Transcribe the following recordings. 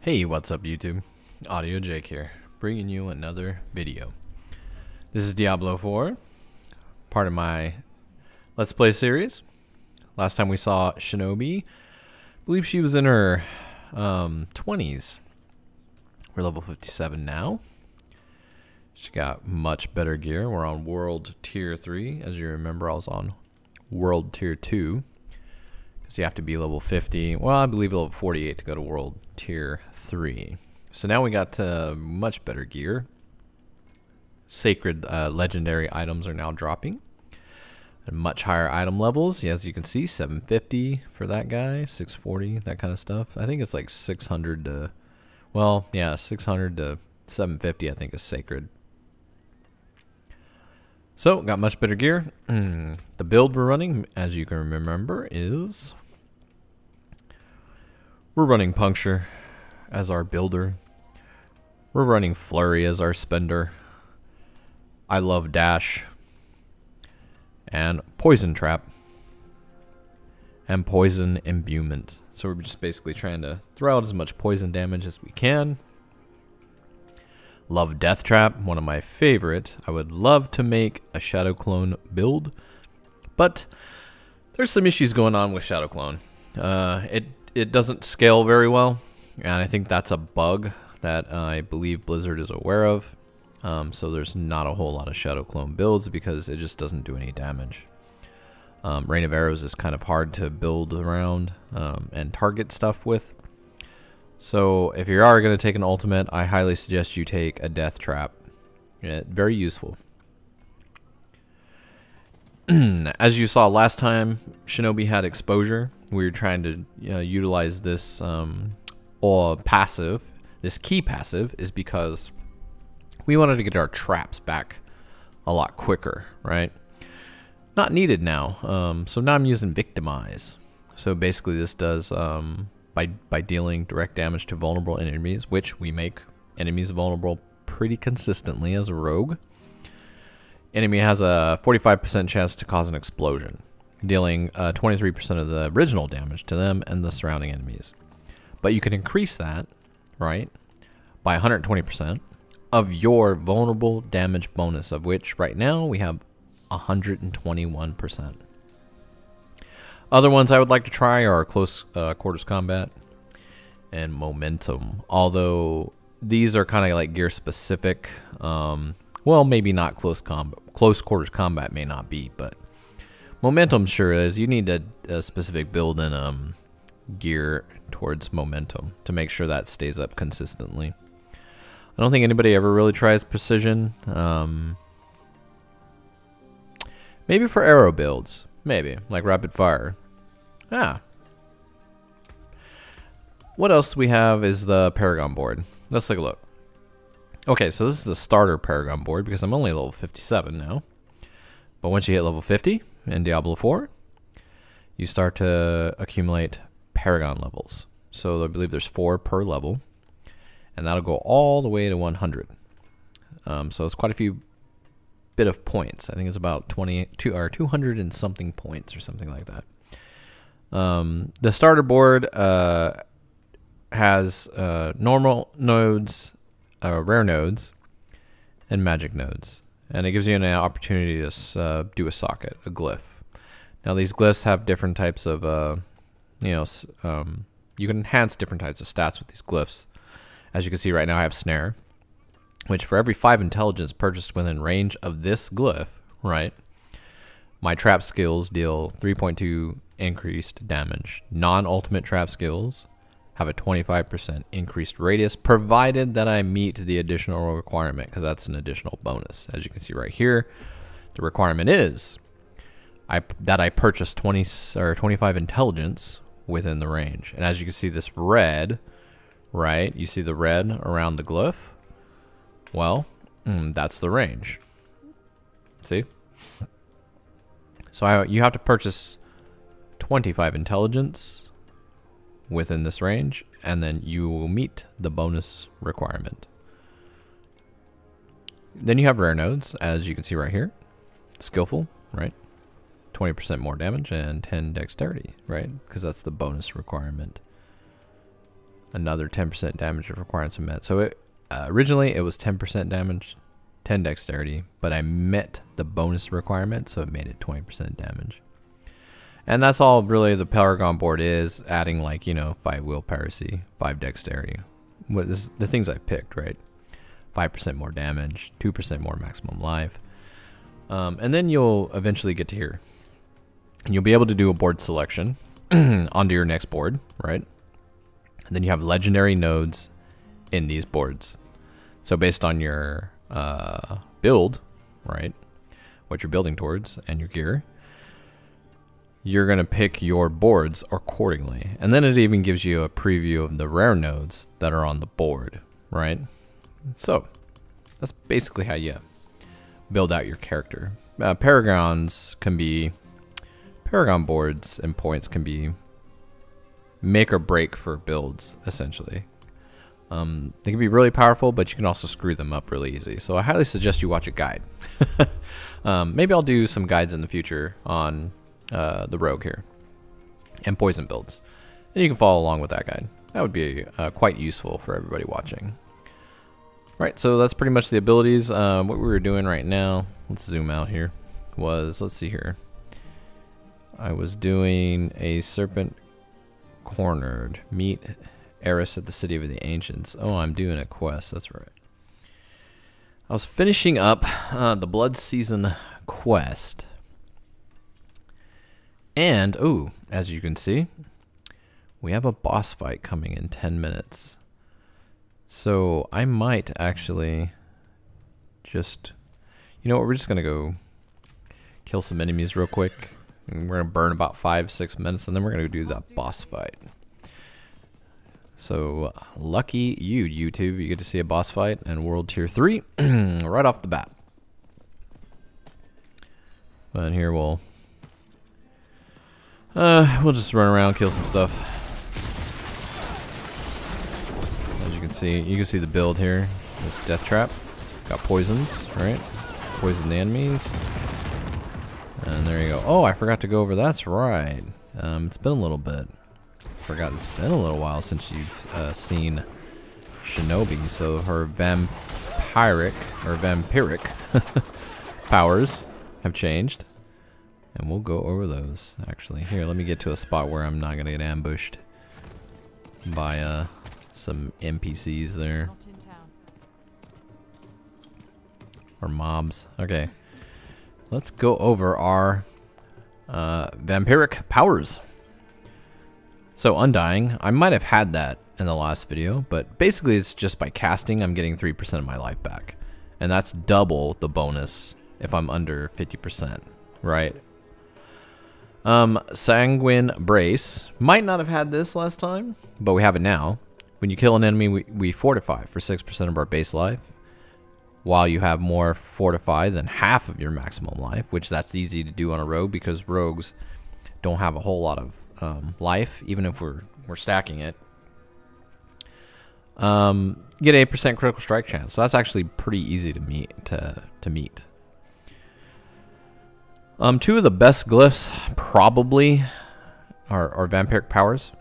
Hey, what's up YouTube? Audio Jake here, bringing you another video. This is Diablo 4, part of my Let's Play series. Last time we saw Shinobi, I believe she was in her 20s. We're level 57 now. She got much better gear. We're on World Tier 3. As you remember, I was on World Tier 2. Because you have to be level 50. Well, I believe level 48 to go to World Tier 3. So now we got much better gear. Sacred legendary items are now dropping. And much higher item levels. As you can see, 750 for that guy, 640, that kind of stuff. I think it's like 600 to, well, yeah, 600 to 750 I think is sacred. So, got much better gear. The build we're running, as you can remember, is we're running Puncture as our builder. We're running Flurry as our spender. I love Dash. And Poison Trap. And Poison Imbuement. So we're just basically trying to throw out as much poison damage as we can. Love Death Trap, one of my favorite. I would love to make a Shadow Clone build, but there's some issues going on with Shadow Clone. It doesn't scale very well, and I think that's a bug that I believe Blizzard is aware of. So there's not a whole lot of Shadow Clone builds because it just doesn't do any damage. Rain of Arrows is kind of hard to build around and target stuff with. So if you are going to take an ultimate, I highly suggest you take a Death Trap. Very useful. As you saw last time, Shinobi had exposure. We were trying to utilize this passive. This key passive is because we wanted to get our traps back a lot quicker, right? Not needed now. So now I'm using Victimize. So basically this does... By dealing direct damage to vulnerable enemies, which we make enemies vulnerable pretty consistently as a rogue. Enemy has a 45% chance to cause an explosion, dealing 23% of the original damage to them and the surrounding enemies. But you can increase that, right, by 120% of your vulnerable damage bonus, of which right now we have 121%. Other ones I would like to try are close quarters combat and momentum. Although these are kind of like gear specific. Well, maybe not close quarters combat may not be, but momentum sure is. You need a specific build and gear towards momentum to make sure that stays up consistently. I don't think anybody ever really tries precision. Maybe for arrow builds. Maybe, like rapid fire. Ah. What else we have is the Paragon Board. Let's take a look. Okay, so this is the starter Paragon Board because I'm only level 57 now. But once you hit level 50 in Diablo 4, you start to accumulate Paragon levels. So I believe there's 4 per level. And that'll go all the way to 100. So it's quite a few bit of points. I think it's about 200 and something points or something like that. The starter board has normal nodes, rare nodes, and magic nodes, and it gives you an opportunity to do a socket, a glyph. Now these glyphs have different types of you can enhance different types of stats with these glyphs. As you can see right now, I have Snare, which for every 5 intelligence purchased within range of this glyph, right, my trap skills deal 3.2 increased damage. Non-ultimate trap skills have a 25% increased radius, provided that I meet the additional requirement, because that's an additional bonus. As you can see right here, the requirement is that I purchase 25 intelligence within the range. And as you can see, this red, right, you see the red around the glyph? Well, that's the range. See? So you have to purchase 25 intelligence within this range, and then you will meet the bonus requirement. Then you have rare nodes, as you can see right here. Skillful, right? 20% more damage and 10 dexterity, right? Because that's the bonus requirement. another 10% damage if requirements are met. So it originally it was 10% damage, 10 dexterity, but I met the bonus requirement, so it made it 20% damage. And that's all really the Paragon board is, adding like, you know, 5 will piracy, 5 dexterity. What is the things I picked, right? 5% more damage, 2% more maximum life. And then you'll eventually get to here. And you'll be able to do a board selection onto your next board, right? And then you have legendary nodes in these boards. So based on your build, right, what you're building towards and your gear, you're going to pick your boards accordingly. And then it even gives you a preview of the rare nodes that are on the board, right? So that's basically how you build out your character. Paragon boards and points can be make or break for builds, essentially. They can be really powerful, but you can also screw them up really easy. So I highly suggest you watch a guide. Maybe I'll do some guides in the future on the rogue here and poison builds, and you can follow along with that guide. That would be quite useful for everybody watching. Right, so that's pretty much the abilities. What we were doing right now, let's zoom out here, was, let's see here. I was doing a serpent cornered, meet Eris at the city of the ancients. Oh, I'm doing a quest, that's right. I was finishing up the blood season quest. And, oh, as you can see, we have a boss fight coming in 10 minutes. So I might actually just, you know what, we're just going to go kill some enemies real quick. And we're going to burn about 5-6 minutes, and then we're going to do that boss fight. So lucky you, YouTube. You get to see a boss fight and World Tier 3 right off the bat. But here we'll just run around, kill some stuff. As you can see the build here. This death trap. Got poisons, right? Poison the enemies. And there you go. Oh, I forgot to go over. That's right. It's been a little bit. Forgot it's been a little while since you've seen Shinobi. So her vampiric powers have changed. And we'll go over those, actually. Here, let me get to a spot where I'm not going to get ambushed by some NPCs there. Or mobs. Okay. Let's go over our vampiric powers. So Undying, I might have had that in the last video, but basically it's just by casting I'm getting 3% of my life back. And that's double the bonus if I'm under 50%, right? Sanguine Brace, might not have had this last time, but we have it now. When you kill an enemy, we fortify for 6% of our base life, while you have more fortify than half of your maximum life, which that's easy to do on a rogue because rogues don't have a whole lot of life, even if we're stacking it. Get 8% critical strike chance, so that's actually pretty easy to meet. Two of the best glyphs probably are vampiric powers.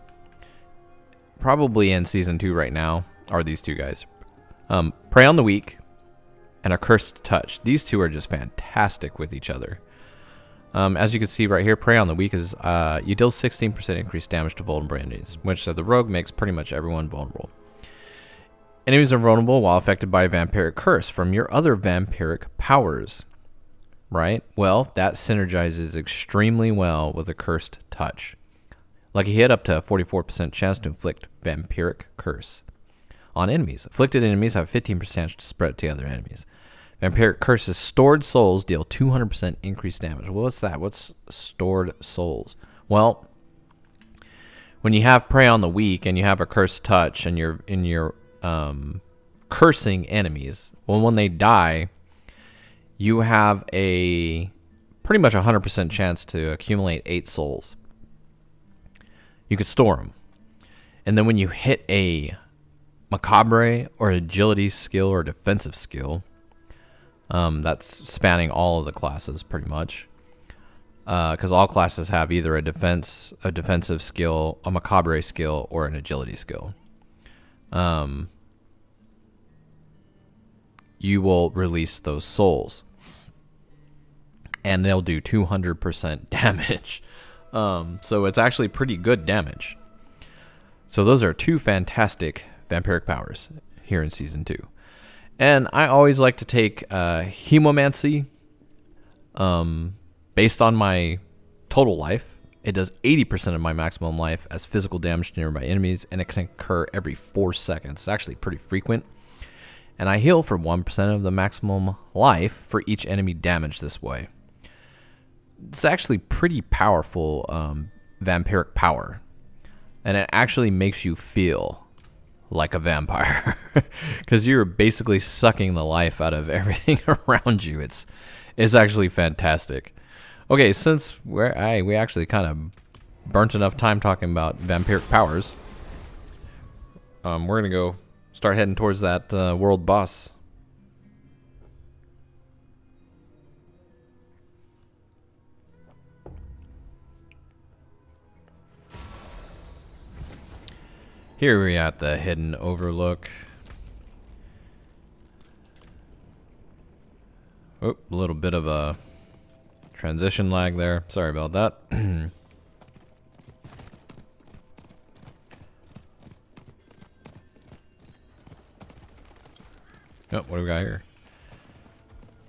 Probably in season 2 right now are these two guys. Prey on the Weak and Accursed Touch. These two are just fantastic with each other. As you can see right here, Prey on the Weak is you deal 16% increased damage to vulnerable enemies, which the rogue makes pretty much everyone vulnerable. Enemies are vulnerable while affected by a vampiric curse from your other vampiric powers. Right? Well, that synergizes extremely well with Accursed Touch. Lucky hit up to a 44% chance to inflict vampiric curse on enemies. Afflicted enemies have 15% chance to spread to other enemies. Vampiric curses stored souls deal 200% increased damage. Well, what's that? What's stored souls? Well, when you have Prey on the Weak and you have Accursed Touch and you're cursing enemies, well, when they die, you have a pretty much 100% chance to accumulate 8 souls. You could store them. And then when you hit a Macabre or Agility skill or defensive skill, that's spanning all of the classes pretty much. Because all classes have either a defensive skill, a Macabre skill, or an Agility skill. you will release those souls. And they'll do 200% damage. So it's actually pretty good damage. So those are two fantastic vampiric powers here in Season 2. And I always like to take Hemomancy. Based on my total life, it does 80% of my maximum life as physical damage to nearby enemies, and it can occur every 4 seconds. It's actually pretty frequent. And I heal for 1% of the maximum life for each enemy damaged this way. It's actually pretty powerful vampiric power. And it actually makes you feel like a vampire. Because you're basically sucking the life out of everything around you. It's actually fantastic. Okay, since we actually kind of burnt enough time talking about vampiric powers, we're going to go start heading towards that world boss. Here we're at the hidden overlook. Oh, a little bit of a transition lag there. Sorry about that. Oh, what do we got here?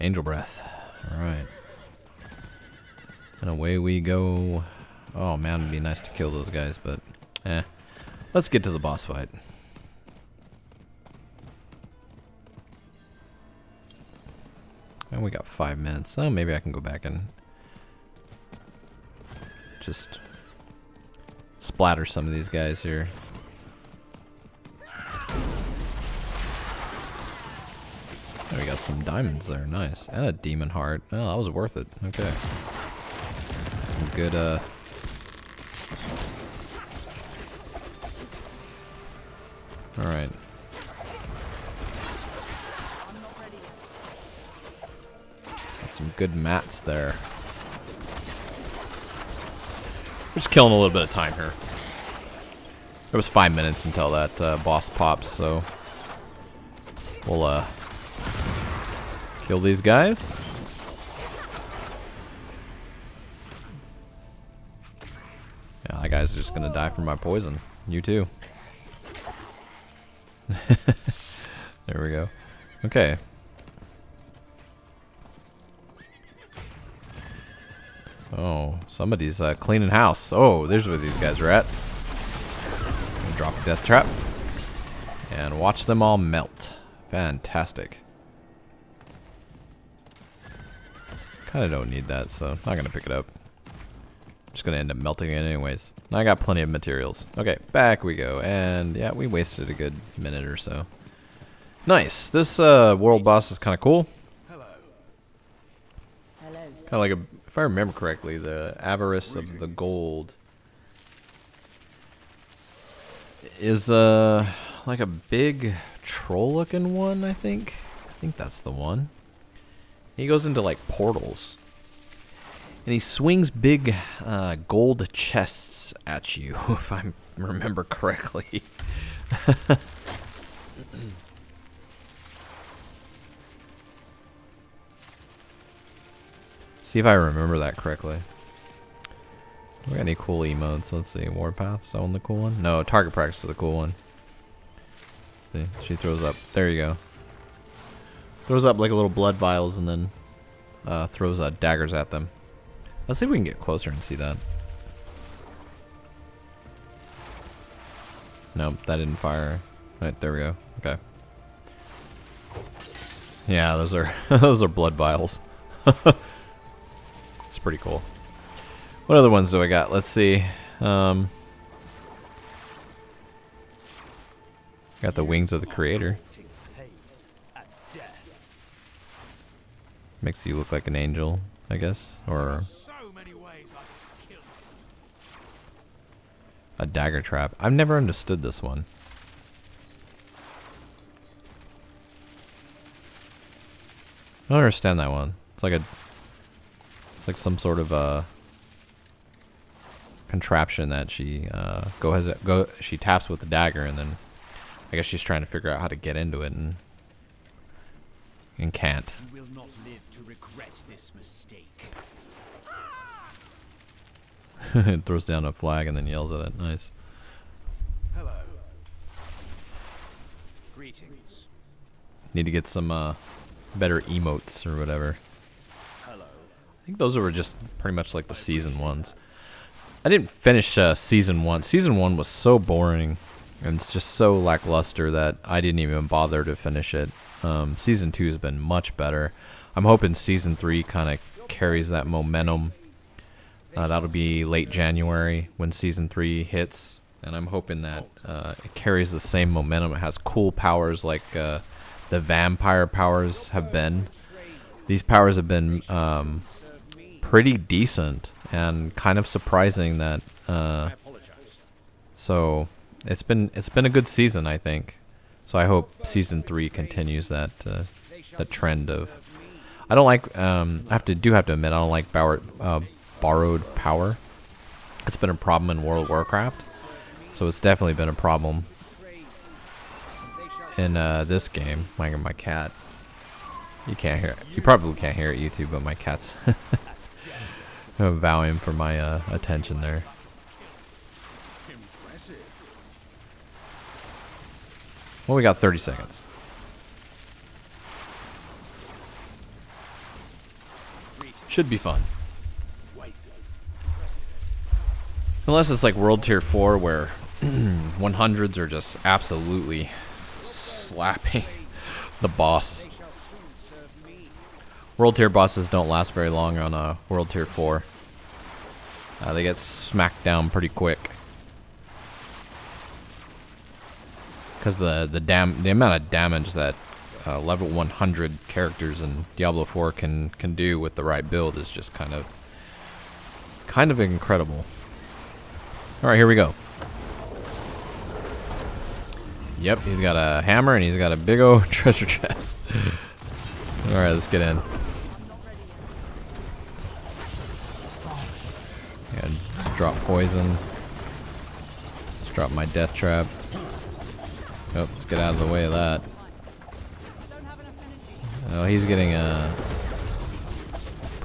Angel breath. Alright. And away we go. Oh man, it'd be nice to kill those guys, but eh. Let's get to the boss fight. And we got 5 minutes. Oh, maybe I can go back and just splatter some of these guys here. Oh, we got some diamonds there. Nice. And a demon heart. Oh, that was worth it. Okay. Some good, Alright. Got some good mats there. Just killing a little bit of time here. It was 5 minutes until that boss pops, so we'll kill these guys. Yeah, that guy's just gonna die from my poison. You too. There we go. Okay. Oh, somebody's cleaning house. Oh, there's where these guys are at. Drop a death trap. And watch them all melt. Fantastic. Kinda don't need that, so not gonna pick it up. Just gonna end up melting it anyways. I got plenty of materials. Okay, back we go. And yeah, we wasted a good minute or so. Nice. This world boss is kind of cool. Hello. Kind of like if I remember correctly, the avarice of the gold is like a big troll-looking one. I think that's the one. He goes into like portals. And he swings big gold chests at you, if I remember correctly. See if I remember that correctly. Do we got any cool emotes? Let's see. Warpath, is that one the cool one? No, target practice is the cool one. See, she throws up. There you go. Throws up like little blood vials and then throws daggers at them. Let's see if we can get closer and see that. Nope, that didn't fire. Right, there we go. Okay. Yeah, those are those are blood vials. It's pretty cool. What other ones do I got? Let's see. Got the wings of the creator. Makes you look like an angel, I guess, or a dagger trap. I've never understood this one. I don't understand that one. It's like some sort of a contraption that she she taps with the dagger and then I guess she's trying to figure out how to get into it and can't. You will not live to regret this mistake. It throws down a flag and then yells at it. Nice. Hello. Greetings. Need to get some better emotes or whatever. Hello. I think those were just pretty much like the season ones. I didn't finish season 1. Season 1 was so boring and it's just so lackluster that I didn't even bother to finish it. Season 2 has been much better. I'm hoping season 3 kind of carries that momentum. That'll be late January when season 3 hits, and I'm hoping that it carries the same momentum. It has cool powers like the vampire powers have been. These powers have been pretty decent and kind of surprising that so it's been a good season, I think. So I hope season 3 continues that trend of. I don't like I have to admit I don't like borrowed power. It's been a problem in World of Warcraft, so it's definitely been a problem in this game. My cat, you can't hear it. You probably can't hear it, YouTube, but my cat's vowing for my attention there. Well, we got 30 seconds. Should be fun. Unless it's like World Tier 4 where 100s are just absolutely slapping the boss. World Tier bosses don't last very long on World Tier 4. They get smacked down pretty quick. Because the amount of damage that level 100 characters in Diablo 4 can do with the right build is just kind of incredible. All right, here we go. Yep, he's got a hammer and he's got a big old treasure chest. All right, let's get in. Yeah, just drop poison. Let's drop my death trap. Oh, let's get out of the way of that. Oh, he's getting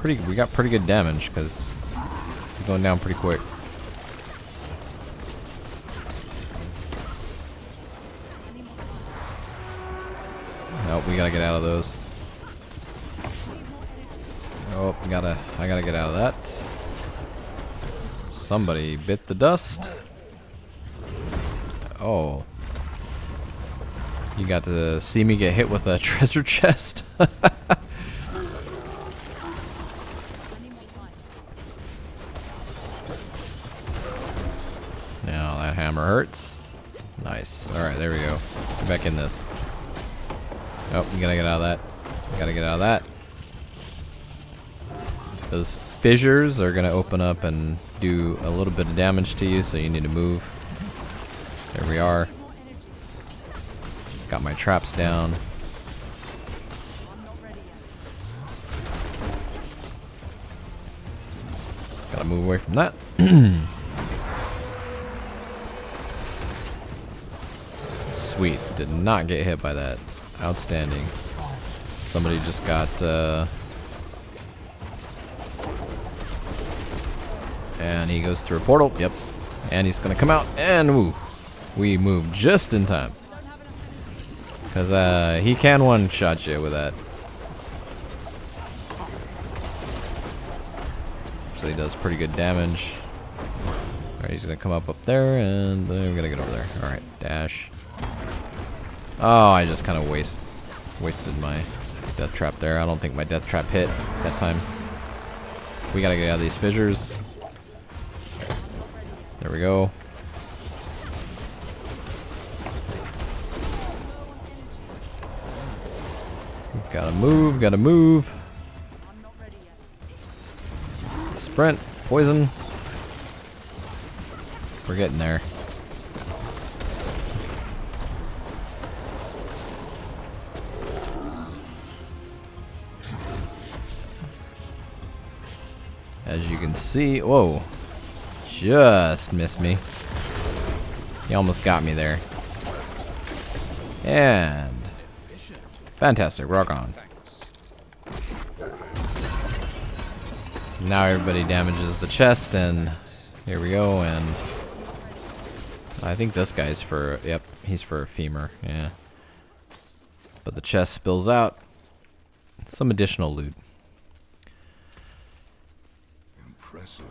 we got pretty good damage because he's going down pretty quick. Nope, we gotta get out of those. Oh, I gotta get out of that. Somebody bit the dust. Oh. You got to see me get hit with a treasure chest. Now that hammer hurts. Nice. Alright, there we go. Get back in this. Oh, you gotta get out of that. Gotta get out of that. Those fissures are gonna open up and do a little bit of damage to you, so you need to move. There we are. Got my traps down. Gotta move away from that. Sweet. Did not get hit by that. Outstanding. Somebody just got and he goes through a portal. Yep. And he's gonna come out and ooh, we moved just in time. Because he can one-shot you with that. So he does pretty good damage. Alright, he's going to come up there, and we're going to get over there. Alright, dash. Oh, I just kind of wasted my death trap there. I don't think my death trap hit that time. We got to get out of these fissures. There we go. Gotta move, gotta move. Sprint, poison. We're getting there. As you can see, whoa, just missed me. He almost got me there. And fantastic, rock on. Now everybody damages the chest, and here we go. And I think this guy's for, yep, he's for a femur, yeah. But the chest spills out some additional loot. Impressive.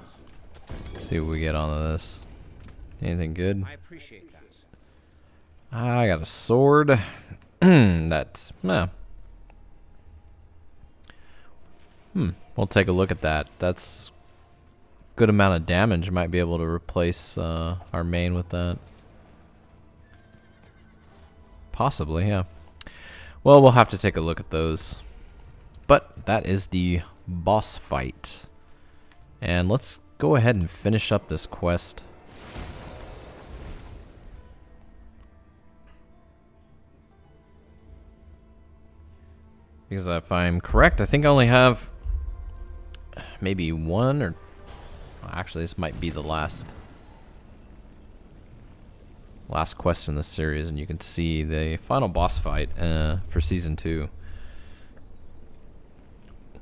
See what we get on this. Anything good? I appreciate that. I got a sword. That's, nah. We'll take a look at that. That's good amount of damage. Might be able to replace our main with that. Possibly, yeah. Well, we'll have to take a look at those. But that is the boss fight. And let's go ahead and finish up this quest. Because if I'm correct, I think I only have maybe one or... Actually, this might be the last quest in the series, and you can see the final boss fight for Season 2.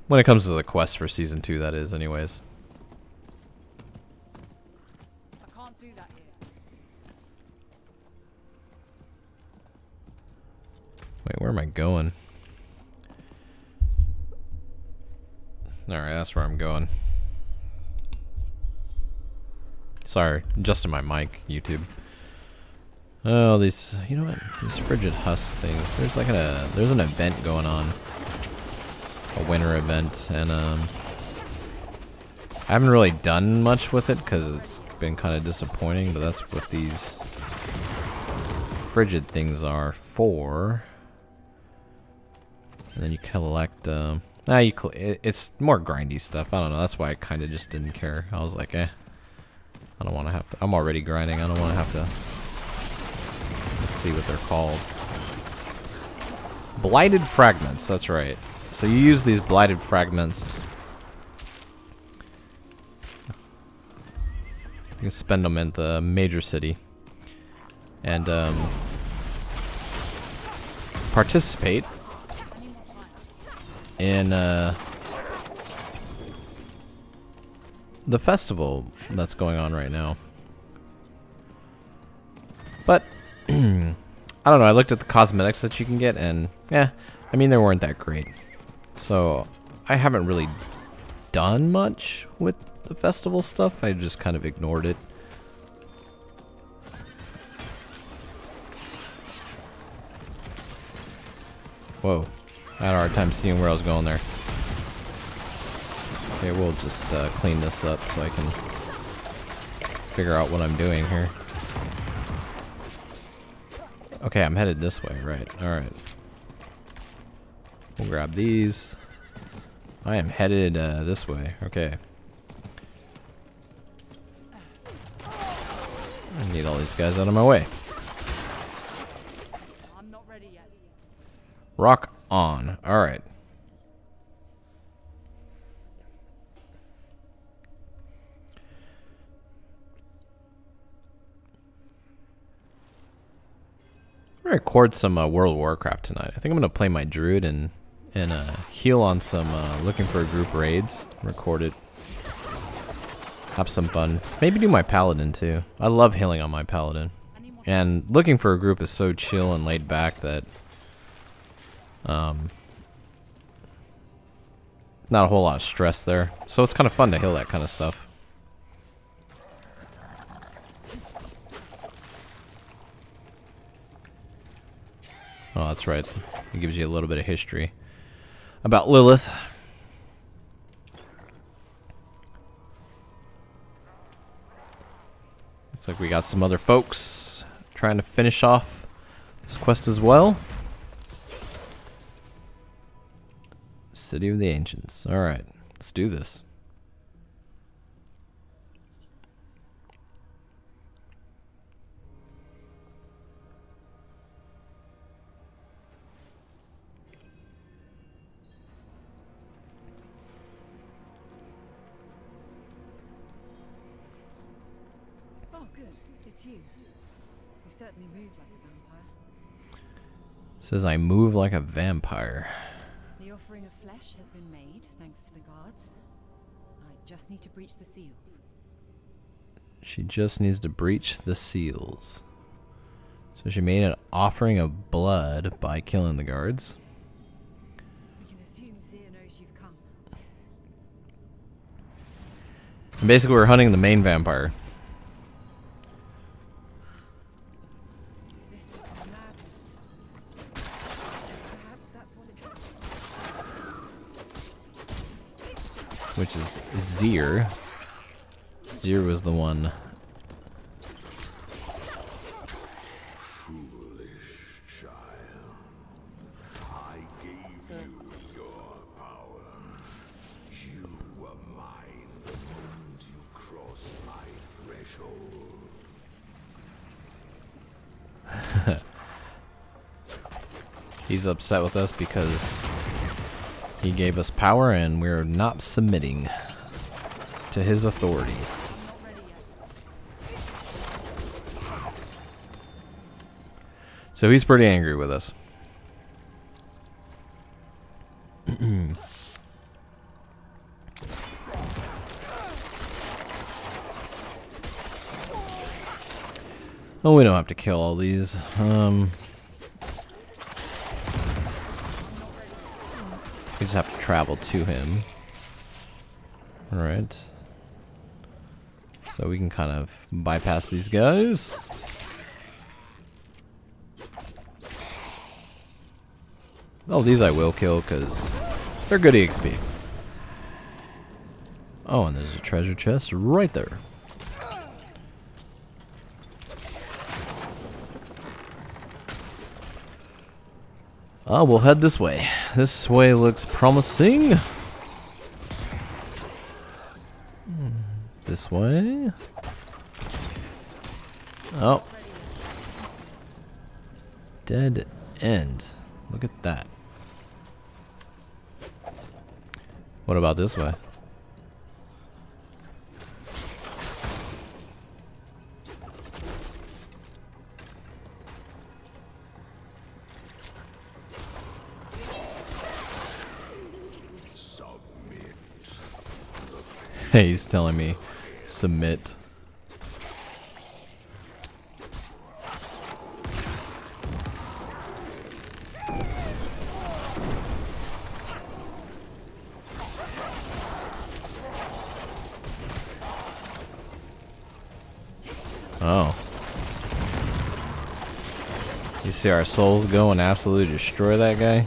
When it comes to the quest for Season 2, that is, anyways. I can't do that here. Wait, where am I going? Alright, that's where I'm going. Sorry, adjusting my mic, YouTube. Oh, these, you know what? These frigid husk things. There's like there's an event going on. A winter event, and I haven't really done much with it because it's been kind of disappointing, but that's what these frigid things are for. And then you collect, it's more grindy stuff. I don't know, that's why I kind of just didn't care. I was like, I don't want to have to, I'm already grinding, I don't want to have to, let's see what they're called. Blighted fragments, that's right. So you use these blighted fragments. You can spend them in the major city. And participate in the festival that's going on right now. But I don't know, I looked at the cosmetics that you can get, and yeah, I mean, they weren't that great. So I haven't really done much with the festival stuff. I just kind of ignored it. Whoa, I had a hard time seeing where I was going there. Okay, we'll just clean this up so I can figure out what I'm doing here. Okay, I'm headed this way, right? Alright. We'll grab these. I am headed this way. Okay. I need all these guys out of my way. I'm not ready yet. Rock on. Alright. I'm gonna record some World of Warcraft tonight. I think I'm gonna play my druid and heal on some looking for group raids. Record it. Have some fun. Maybe do my paladin too. I love healing on my paladin. And looking for a group is so chill and laid back that not a whole lot of stress there. So it's kind of fun to heal that kind of stuff. Oh, that's right. It gives you a little bit of history about Lilith. Looks like we got some other folks trying to finish off this quest as well. City of the Ancients. Alright, let's do this. Oh, good. It's you. You certainly move like a vampire. Says I move like a vampire. The offering of flesh has been made, thanks to the guards. I just need to breach the seals. She just needs to breach the seals. So she made an offering of blood by killing the guards. We can assume Zir knows you've come. And basically we're hunting the main vampire. This is madness. Perhaps that's what it is. Which is Zir. Zir was the one. Foolish child. I gave you your power. You were mine the moment you crossed my threshold. He's upset with us because he gave us power and we're not submitting to his authority. So he's pretty angry with us. Oh, we don't have to kill all these. We just have to travel to him. Alright. So we can kind of bypass these guys. Oh, these I will kill because they're good EXP. Oh, and there's a treasure chest right there. We'll head this way. This way looks promising. This way. Oh. Dead end. Look at that. What about this way? Submit. Hey, he's telling me submit. Oh. You see our souls go and absolutely destroy that guy?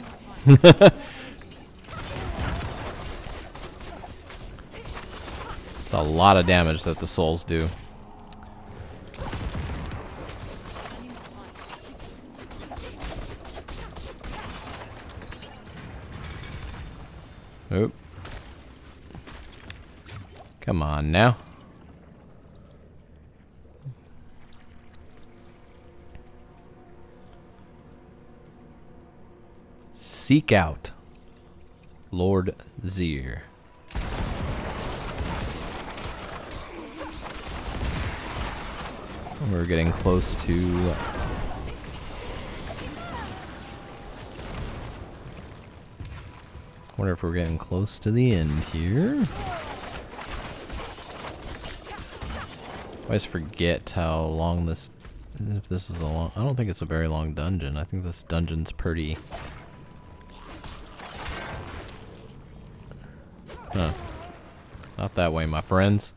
It's a lot of damage that the souls do. Oop. Come on now. Seek out Lord Zir. We're getting close to wonder if we're getting close to the end here. I always forget how long this, if this is a long, I don't think it's a very long dungeon. I think this dungeon's pretty. Huh. Not that way, my friends.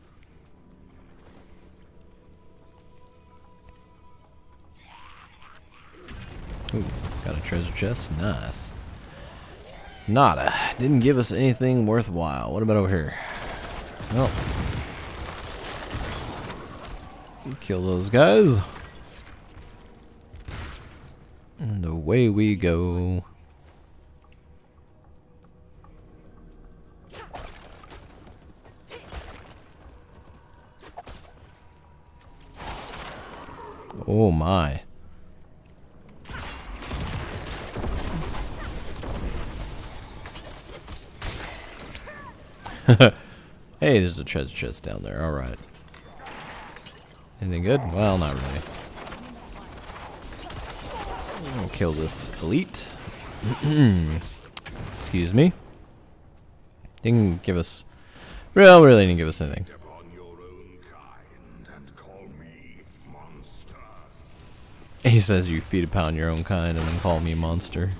Ooh, got a treasure chest. Nice. Nada. Didn't give us anything worthwhile. What about over here? Oh. Kill those guys. And away we go. Oh my. Hey, there's a treasure chest down there. All right. Anything good? Well, not really. We'll kill this elite. Excuse me. Didn't give us... Well, really didn't give us anything. Upon your own kind and call me monster. He says you feed upon your own kind and then call me monster.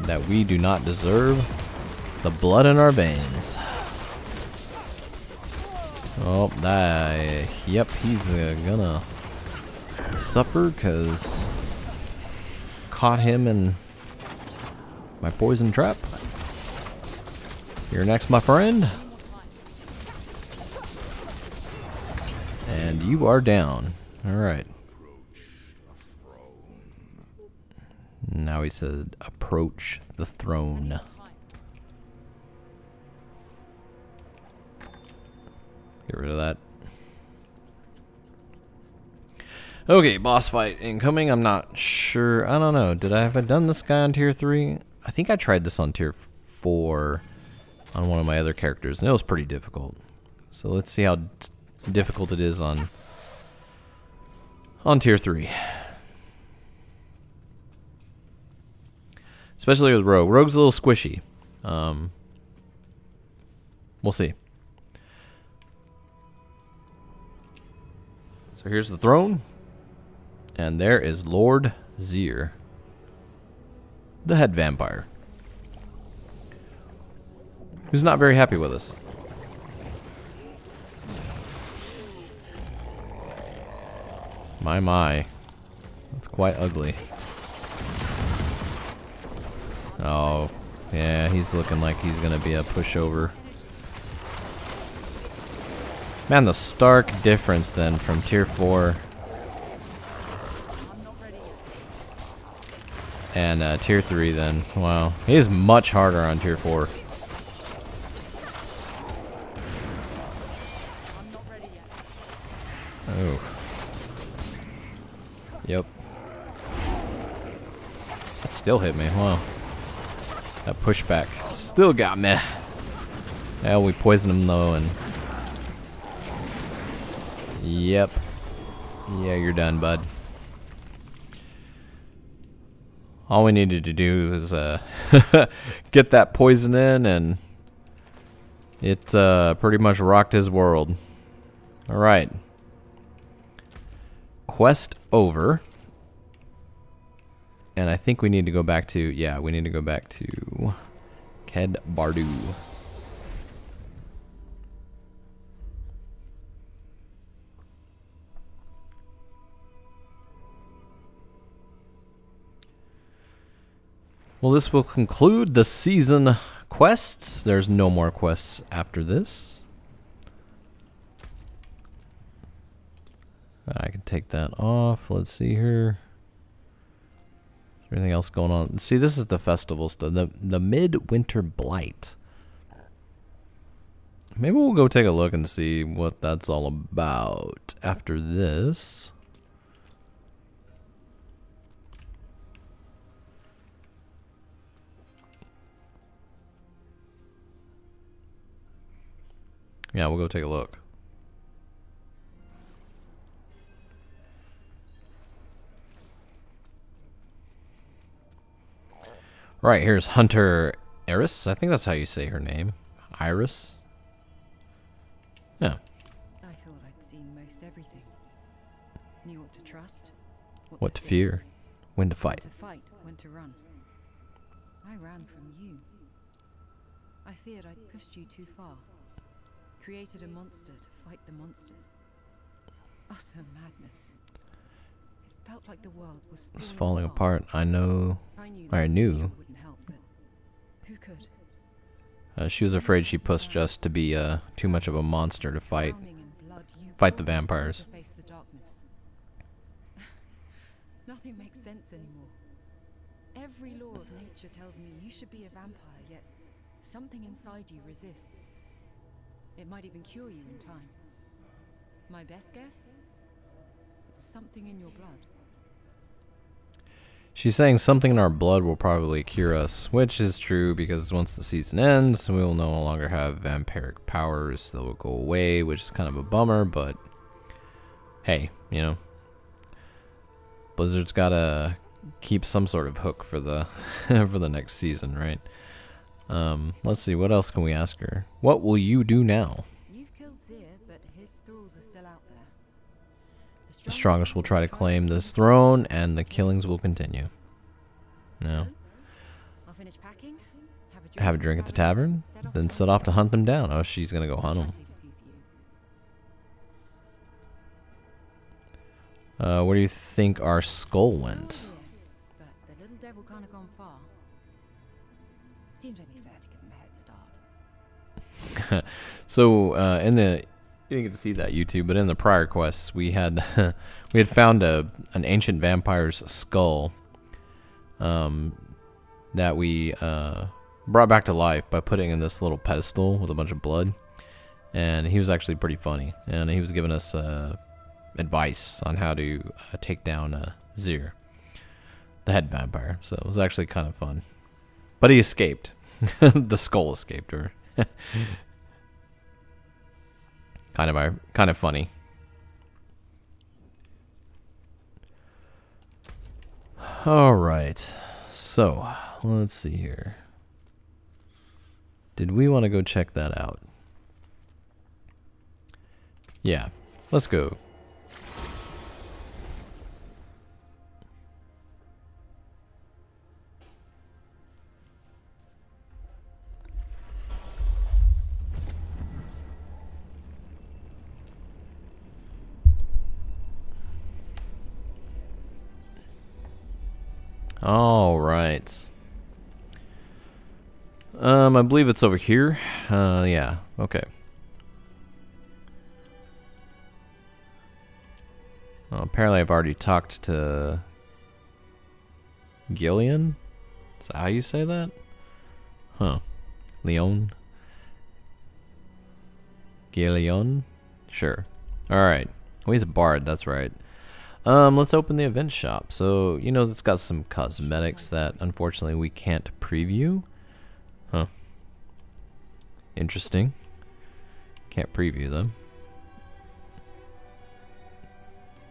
That we do not deserve the blood in our veins. Oh, that... Yep, he's gonna suffer because caught him in my poison trap. You're next, my friend. And you are down. Alright. Now he said, approach the throne. Get rid of that. Okay, boss fight incoming. I'm not sure. I don't know. Have I done this guy on tier 3? I think I tried this on tier 4 on one of my other characters, and it was pretty difficult. So let's see how difficult it is on tier 3. Especially with Rogue. Rogue's a little squishy. We'll see. So here's the throne. And there is Lord Zir, the head vampire, who's not very happy with us. My. That's quite ugly. Oh, yeah, he's looking like he's gonna be a pushover. Man, the stark difference then from tier 4 and tier 3 then. Wow, he is much harder on tier 4. Oh. Yep. That still hit me, wow. That pushback still got me. Yeah, we poisoned him though, and yep. Yeah, you're done, bud. All we needed to do is get that poison in, and it pretty much rocked his world. Alright. Quest over. And I think we need to go back to, yeah, we need to go back to Ked Bardu. Well, this will conclude the season quests. There's no more quests after this. I can take that off. Let's see here. Is there anything else going on? See, this is the festival stuff. The Midwinter Blight. Maybe we'll go take a look and see what that's all about after this. Yeah, we'll go take a look. Right, here's Hunter Eris. I think that's how you say her name. Iris. Yeah. I thought I'd seen most everything. Knew what to trust, What to fear. When to fight. When to fight, when to run. I ran from you. I feared I'd pushed you too far. Created a monster to fight the monsters. Utter madness. It felt like the world was It's falling apart. I know. I knew. knew. Wouldn't help, but who could? She was afraid she pushed us to be too much of a monster to fight. Drowning in blood, you Fight the brought me vampires. to face the darkness. Nothing makes sense anymore. Every law of nature tells me you should be a vampire, yet something inside you resists. It might even cure you in time. My best guess? It's something in your blood. She's saying something in our blood will probably cure us, which is true because once the season ends, we will no longer have vampiric powers. They will go away, which is kind of a bummer, but hey, you know, Blizzard's gotta keep some sort of hook for the for the next season, right? Let's see, what else can we ask her? What will you do now? You've killed Zir, but his thralls are still out there. The strongest will try to claim this throne, and the killings will continue. No. I'll finish packing, Have a drink at the tavern, then set off to hunt them down. Oh, she's gonna go hunt them. Where do you think our skull went? But the little devil can't have gone far. Seems only fair to give him a head start. So in the, you didn't get to see that YouTube, but in the prior quests we had we had found an ancient vampire's skull that we brought back to life by putting in this little pedestal with a bunch of blood, and he was actually pretty funny, and he was giving us advice on how to take down Zir, the head vampire. So it was actually kind of fun, but he escaped. The skull escaped her. kind of funny. All right, so let's see here. Did we want to go check that out? Yeah, let's go. All right. I believe it's over here. Yeah. Okay. Well, apparently I've already talked to Gillian. Is that how you say that? Huh. Leon? Gillian? Sure. Alright. Well, he's a bard, that's right. Let's open the event shop. So, you know, it's got some cosmetics that unfortunately we can't preview. Huh. Interesting. Can't preview them.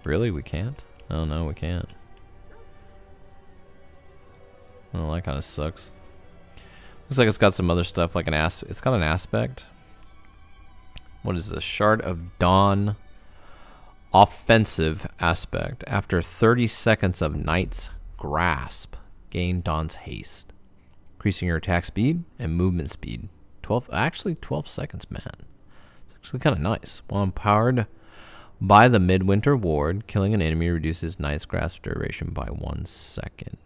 Really? We can't? Oh no, we can't. Oh, that kind of sucks. Looks like it's got some other stuff, like it's got an aspect. What is this? Shard of Dawn offensive aspect. After 30 seconds of Knight's Grasp, gain Dawn's haste, increasing your attack speed and movement speed. 12 seconds, man. It's actually kind of nice. While empowered by the Midwinter Ward, killing an enemy reduces Knight's Grasp duration by 1 second.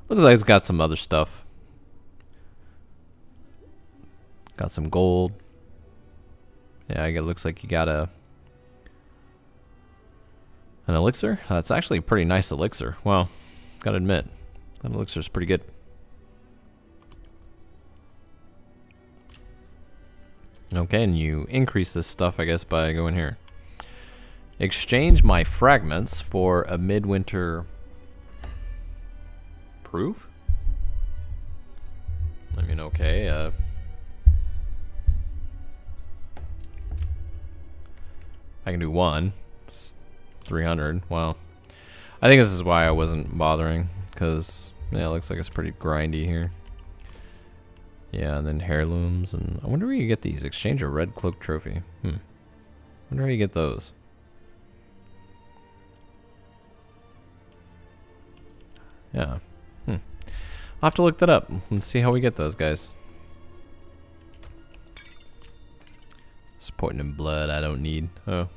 Looks like it's got some other stuff. Got some gold. Yeah, it looks like you got an elixir. It's actually a pretty nice elixir. Well, gotta admit, that elixir is pretty good. Okay, and you increase this stuff, I guess, by going here. Exchange my fragments for a Midwinter proof? I mean, okay, I can do one. It's 300. Wow. I think this is why I wasn't bothering, because yeah, it looks like it's pretty grindy here. Yeah, and then heirlooms, and I wonder where you get these. Exchange a red cloak trophy. Wonder how you get those. Yeah. I'll have to look that up and see how we get those, guys. Supporting in blood I don't need. Oh.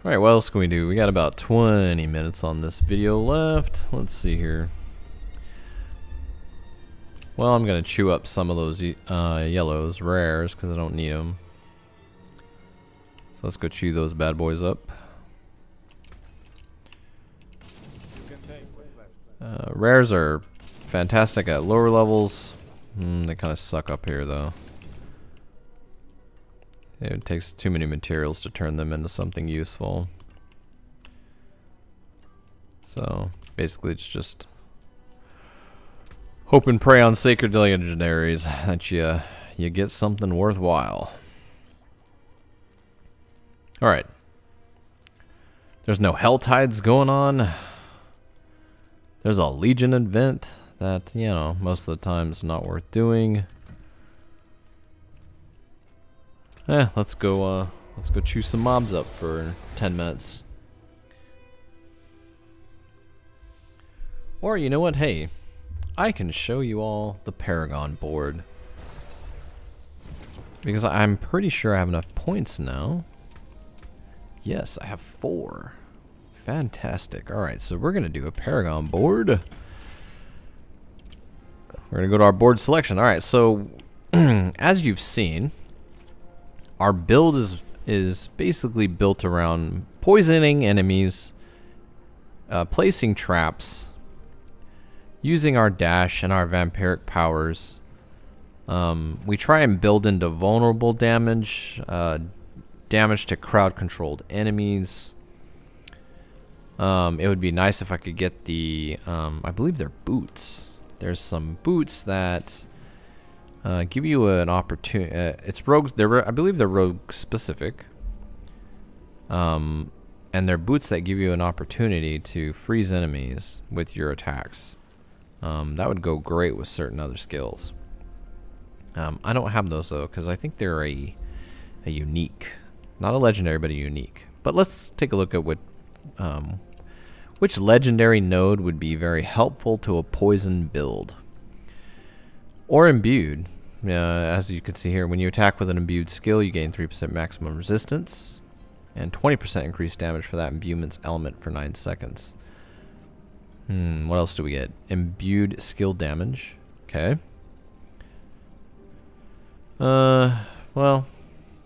Alright, what else can we do? We got about 20 minutes on this video left. Let's see here. Well, I'm going to chew up some of those yellows, rares, because I don't need them. So let's go chew those bad boys up. Rares are fantastic at lower levels. They kind of suck up here, though. It takes too many materials to turn them into something useful. So basically it's just hope and pray on sacred legendaries that you get something worthwhile. Alright. There's no hell tides going on. There's a Legion event that, you know, most of the time is not worth doing. Let's go chew some mobs up for 10 minutes. Or you know what, hey, I can show you all the Paragon Board. Because I'm pretty sure I have enough points now. Yes, I have 4. Fantastic. Alright, so we're gonna do a Paragon Board. We're gonna go to our board selection. Alright, so as you've seen, our build is basically built around poisoning enemies, placing traps, using our dash and our vampiric powers. We try and build into vulnerable damage, damage to crowd-controlled enemies. It would be nice if I could get the, I believe they're boots. There's some boots that give you an opportunity. It's rogues. I believe they're rogue specific. And they're boots that give you an opportunity to freeze enemies with your attacks. That would go great with certain other skills. I don't have those though, because I think they're a unique, not a legendary, but a unique. But let's take a look at which legendary node would be very helpful to a poison build. Or imbued. As you can see here, when you attack with an imbued skill, you gain 3% maximum resistance and 20% increased damage for that imbuement's element for 9 seconds. What else do we get? Imbued skill damage. Okay. Well,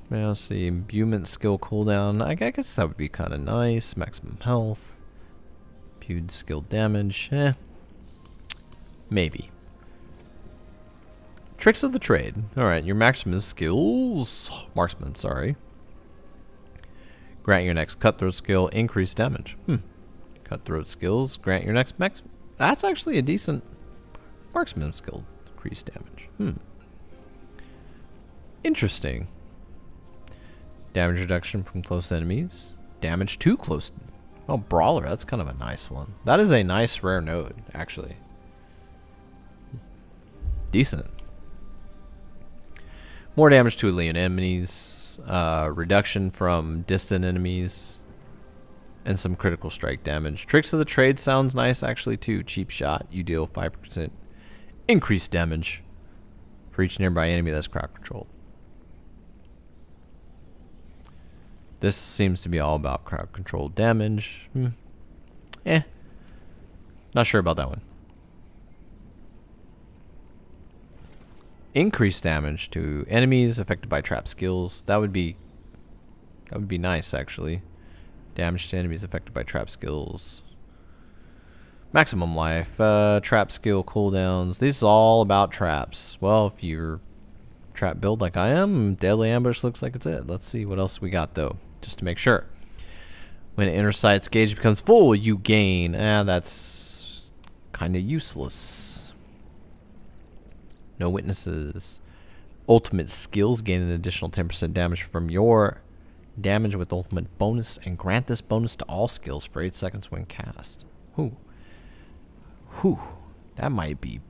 let's see. Imbuement skill cooldown. I guess that would be kind of nice. Maximum health. Imbued skill damage. Maybe. Tricks of the trade. Alright, your maximum skills. Marksman, sorry. Grant your next cutthroat skill increased damage. Cutthroat skills. Grant your next max. That's actually a decent marksman skill. Increased damage. Interesting. Damage reduction from close enemies. Damage to close. Oh, brawler. That's kind of a nice one. That is a nice rare node, actually. Decent. More damage to alien enemies. Reduction from distant enemies. And some critical strike damage. Tricks of the trade sounds nice, actually, too. Cheap shot. You deal 5% increased damage for each nearby enemy that's crowd controlled. This seems to be all about crowd controlled damage. Not sure about that one. Increased damage to enemies affected by trap skills. That would be nice, actually. Damage to enemies affected by trap skills. Maximum life. Trap skill cooldowns. This is all about traps. Well, if you're trap build like I am, deadly ambush looks like it's it. Let's see what else we got though, just to make sure. When inner sight's gauge becomes full, you gain. That's kind of useless. No witnesses. Ultimate skills gain an additional 10% damage from your damage with ultimate bonus, and grant this bonus to all skills for 8 seconds when cast. That might be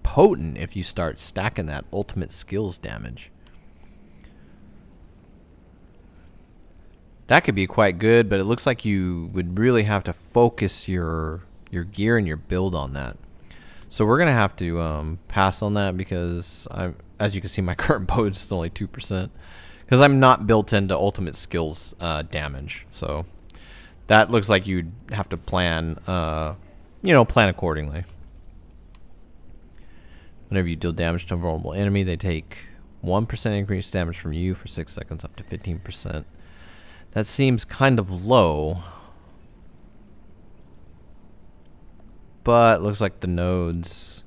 potent if you start stacking that ultimate skills damage. That could be quite good, but it looks like you would really have to focus your gear and your build on that. So we're gonna have to pass on that, because as you can see, my current build is only 2%. Because I'm not built into ultimate skills damage, so that looks like you'd have to plan, plan accordingly. Whenever you deal damage to a vulnerable enemy, they take 1% increased damage from you for 6 seconds, up to 15%. That seems kind of low, but looks like the nodes.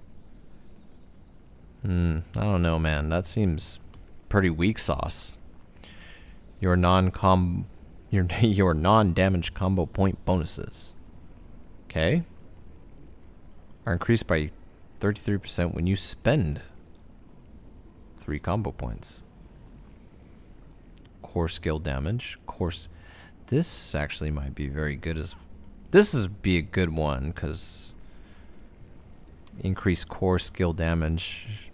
I don't know, man. That seems pretty weak sauce. Your non-damage combo point bonuses, okay, are increased by 33% when you spend 3 combo points. core skill damage. Course, this actually might be very good as. This is be a good one because increase core skill damage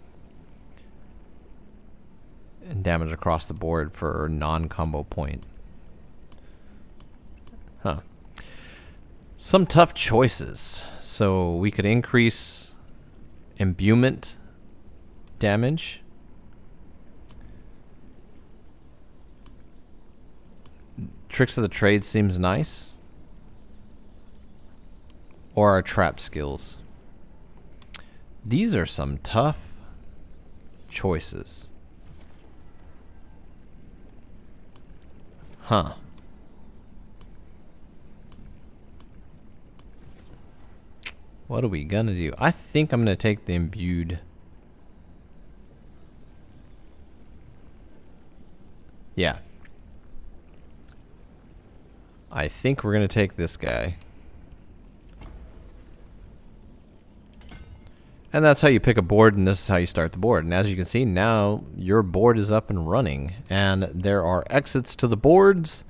and damage across the board for non-combo point. Huh. Some tough choices. So we could increase imbuement damage. Tricks of the Trade seems nice. Or our trap skills. These are some tough choices. Huh. What are we gonna do? I think I'm gonna take the imbued. Yeah. I think we're gonna take this guy. And that's how you pick a board, and this is how you start the board. And as you can see, now your board is up and running. And there are exits to the boards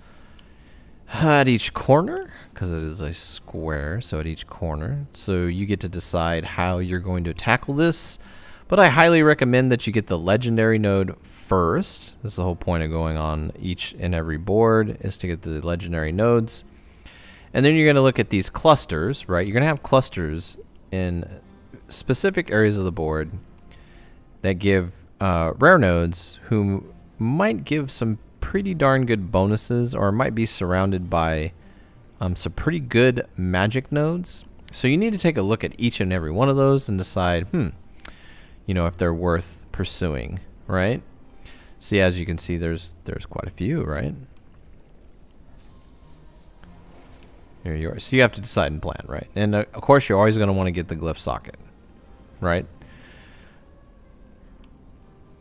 at each corner, because it is a square, so at each corner. So you get to decide how you're going to tackle this. But I highly recommend that you get the legendary node first. This is the whole point of going on each and every board, is to get the legendary nodes. And then you're going to look at these clusters, right? You're going to have clusters in specific areas of the board that give rare nodes who might give some pretty darn good bonuses, or might be surrounded by some pretty good magic nodes. So you need to take a look at each and every one of those and decide, you know, if they're worth pursuing, right? See, as you can see, there's quite a few, right? Here you are. So you have to decide and plan, right? And of course, you're always going to want to get the glyph socket, right?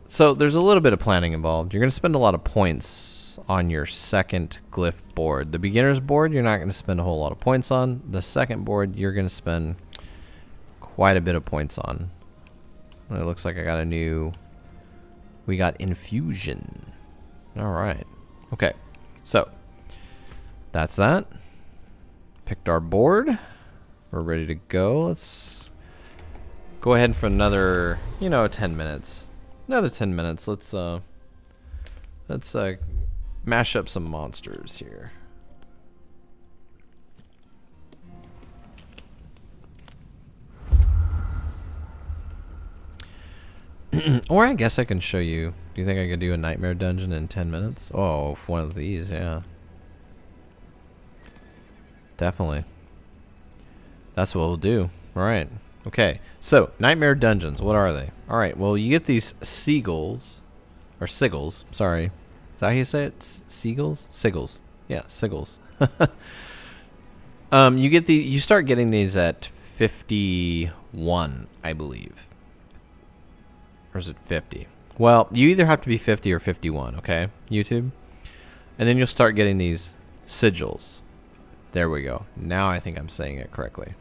So there's a little bit of planning involved. You're going to spend a lot of points on your second glyph board. The beginner's board, you're not going to spend a whole lot of points on. The second board, you're going to spend quite a bit of points on. It looks like I got a new... We got infusion. All right. Okay. So that's that. Picked our board. We're ready to go. Let's go ahead for another, 10 minutes. Another 10 minutes. Let's mash up some monsters here. Or I guess I can show you. Do you think I could do a nightmare dungeon in 10 minutes? Oh, one of these, yeah. Definitely. That's what we'll do. Alright. Okay. So, nightmare dungeons. What are they? Alright, well, you get these seagulls. Or sigils. Sorry. Is that how you say it? Seagulls? Sigils. Yeah, sigils. You start getting these at 51, I believe. Or is it 50? Well, you either have to be 50 or 51, okay? YouTube. And then you'll start getting these sigils. There we go. Now I think I'm saying it correctly.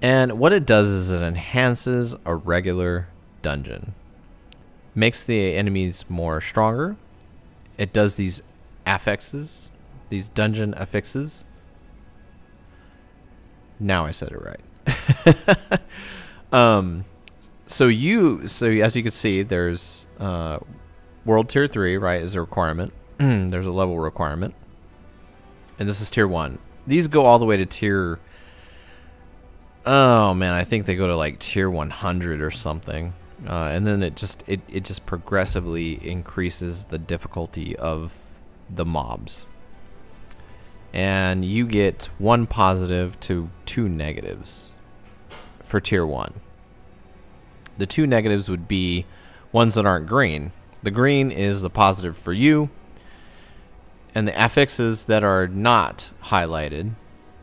And what it does is it enhances a regular dungeon. Makes the enemies more stronger. It does these affixes, these dungeon affixes. Now I said it right. So as you can see, there's World Tier 3, right, is a requirement. There's a level requirement. And this is Tier 1. These go all the way to Tier... Oh, man, I think they go to like Tier 100 or something. And then it just progressively increases the difficulty of the mobs. And you get 1 positive to 2 negatives for Tier 1. The 2 negatives would be ones that aren't green. The green is the positive for you. And the affixes that are not highlighted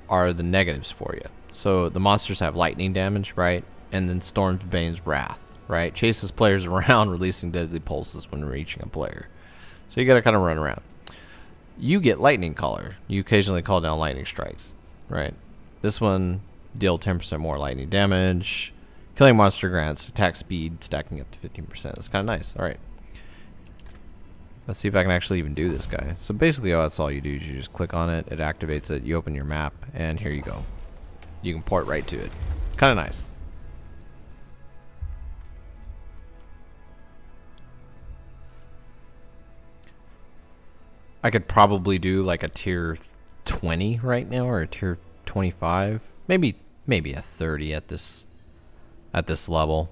are the negatives for you. So the monsters have lightning damage, right? And then Stormbane's Wrath, right? Chases players around, releasing deadly pulses when reaching a player. So you gotta kind of run around. You get Lightning Caller. You occasionally call down lightning strikes, right? This one deal 10% more lightning damage. Killing monster grants attack speed, stacking up to 15%. That's kind of nice. All right. Let's see if I can actually even do this guy. So basically, that's all you do is you just click on it, it activates it, you open your map, and here you go. You can port right to it. Kind of nice. I could probably do like a tier 20 right now, or a tier 25, maybe a 30 at this level.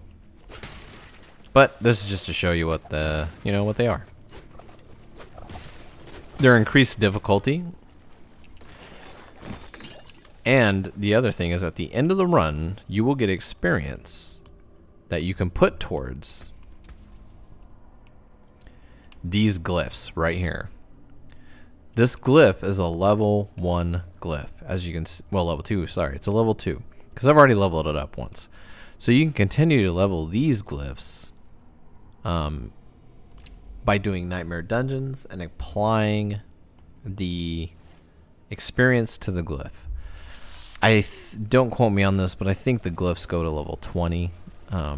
But this is just to show you what what they are. They're increased difficulty. And the other thing is, at the end of the run, you will get experience that you can put towards these glyphs right here. This glyph is a level 1 glyph, as you can see. Well, level 2, sorry, it's a level 2, because I've already leveled it up once. So you can continue to level these glyphs by doing nightmare dungeons and applying the experience to the glyph. Don't quote me on this, but I think the glyphs go to level 20. I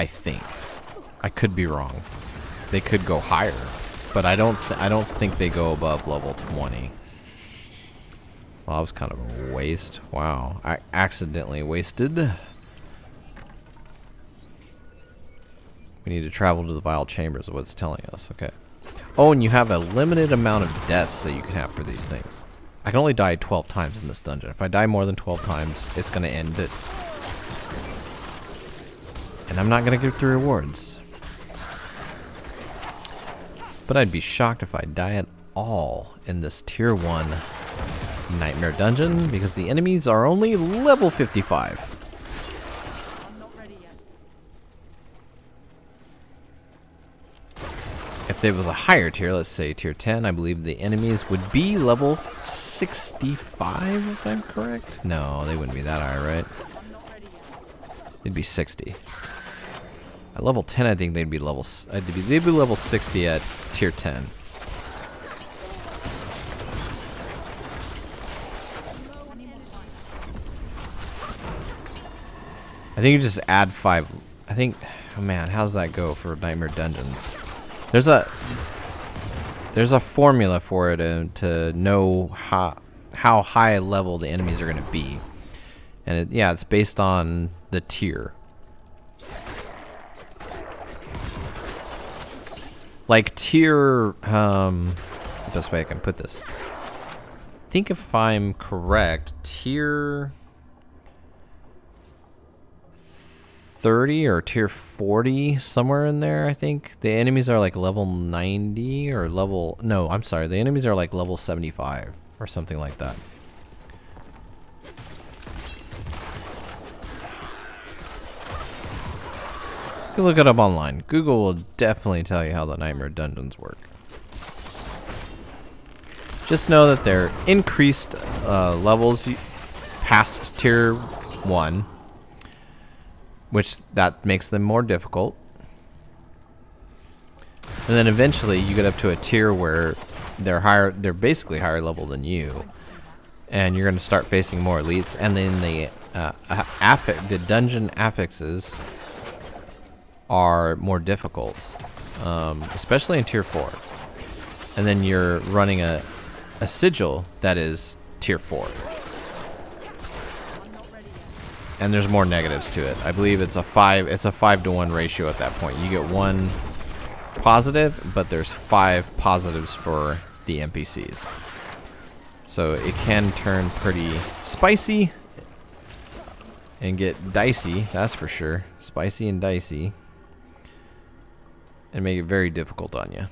think. I could be wrong. They could go higher, but I don't think they go above level 20. Well, that was kind of a waste. Wow, I accidentally wasted. We need to travel to the Vile Chambers, is what it's telling us. Okay. Oh, and you have a limited amount of deaths that you can have for these things. I can only die 12 times in this dungeon. If I die more than 12 times, it's going to end it. And I'm not going to get the rewards. But I'd be shocked if I die at all in this tier 1 nightmare dungeon, because the enemies are only level 55. I'm not ready yet. If it was a higher tier, let's say tier 10, I believe the enemies would be level 65, if I'm correct. No, they wouldn't be that high, right? I'm not ready yet. It'd be 60. At level 10, I think they'd be level 60 at tier 10. I think you just add 5. I think, oh man, how does that go for Nightmare Dungeons? There's a formula for it to know how high level the enemies are going to be, and yeah, it's based on the tier. Like tier, what's the best way I can put this? I think if I'm correct, tier 30 or tier 40, somewhere in there, I think. The enemies are like level 90 or level, no, I'm sorry, the enemies are like level 75 or something like that. You can look it up online. Google will definitely tell you how the Nightmare Dungeons work. Just know that they're increased levels past tier 1, which that makes them more difficult. And then eventually you get up to a tier where they're basically higher level than you, and you're going to start facing more elites. And then the dungeon affixes are more difficult, especially in tier 4. And then you're running a sigil that is tier 4. And there's more negatives to it. I believe it's a 5-to-1 ratio at that point. You get 1 positive, but there's 5 positives for the NPCs. So it can turn pretty spicy and get dicey, that's for sure. Spicy and dicey. And make it very difficult on you.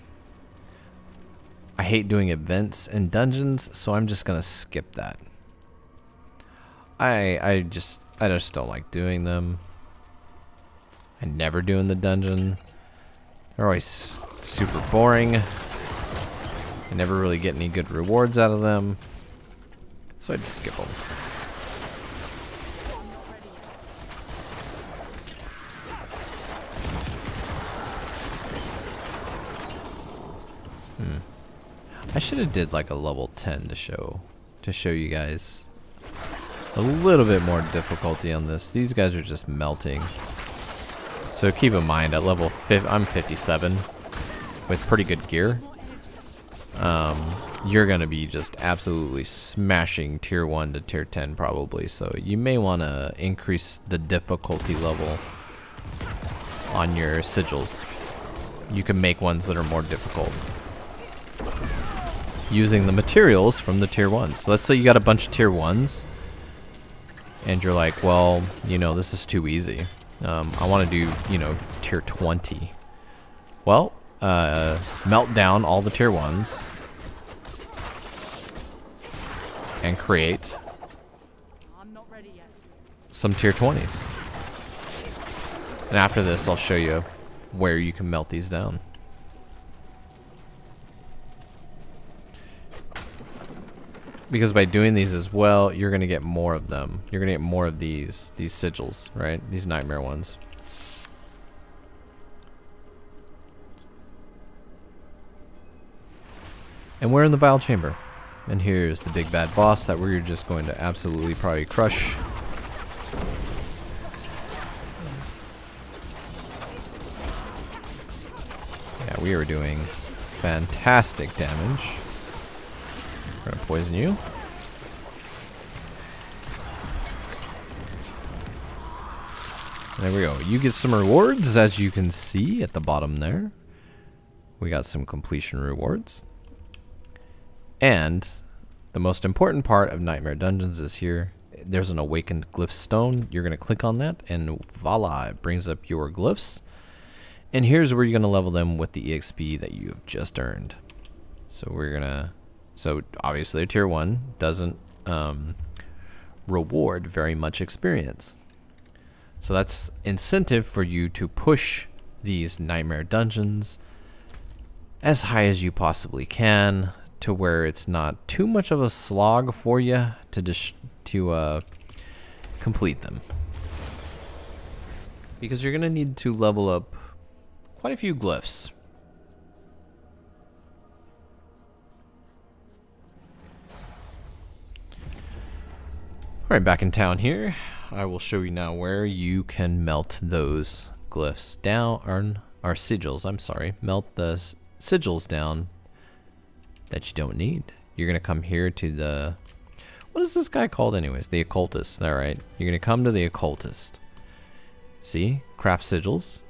I hate doing events and dungeons, so I'm just gonna skip that. I just don't like doing them. I never do in the dungeon. They're always super boring. I never really get any good rewards out of them, so I just skip them. I should have did like a level 10 to show you guys a little bit more difficulty on this. These guys are just melting So keep in mind, at level 5, I'm 57 with pretty good gear. You're going to be just absolutely smashing tier 1 to tier 10 probably. So you may want to increase the difficulty level on your sigils. You can make ones that are more difficult using the materials from the tier 1s. So let's say you got a bunch of tier 1s and you're like, well, you know, this is too easy. I want to do, you know, tier 20. Well, melt down all the tier 1s and create I'm not ready yet. some tier 20s. And after this, I'll show you where you can melt these down. Because by doing these as well, you're going to get more of them. You're going to get more of these sigils, right? These nightmare ones. And we're in the Vile Chamber. And here's the big bad boss that we're just going to absolutely probably crush. Yeah, we are doing fantastic damage. We're gonna poison you. There we go. You get some rewards, as you can see at the bottom there. We got some completion rewards. And the most important part of Nightmare Dungeons is here. There's an awakened glyph stone. You're gonna click on that and voila, it brings up your glyphs. And here's where you're gonna level them with the EXP that you have just earned. So obviously tier 1 doesn't reward very much experience. So that's incentive for you to push these Nightmare Dungeons as high as you possibly can, to where it's not too much of a slog for you to complete them. Because you're gonna need to level up quite a few glyphs. Alright, back in town here. I will show you now where you can melt those glyphs down, or sigils, I'm sorry. Melt the sigils down that you don't need. You're gonna come here to the, what is this guy called anyways? The occultist. Alright, you're gonna come to the occultist. See, craft sigils.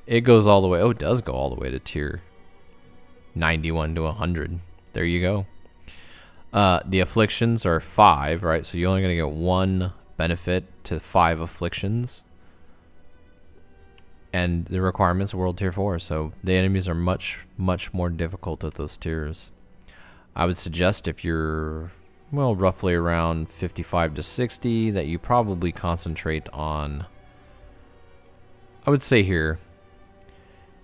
It goes all the way, oh, it does go all the way to tier 91 to 100. There you go. The afflictions are 5, right? So you're only gonna get 1 benefit to 5 afflictions. And the requirements are world tier 4, so the enemies are much more difficult at those tiers. I would suggest if you're, well, roughly around 55 to 60, that you probably concentrate on, I would say here,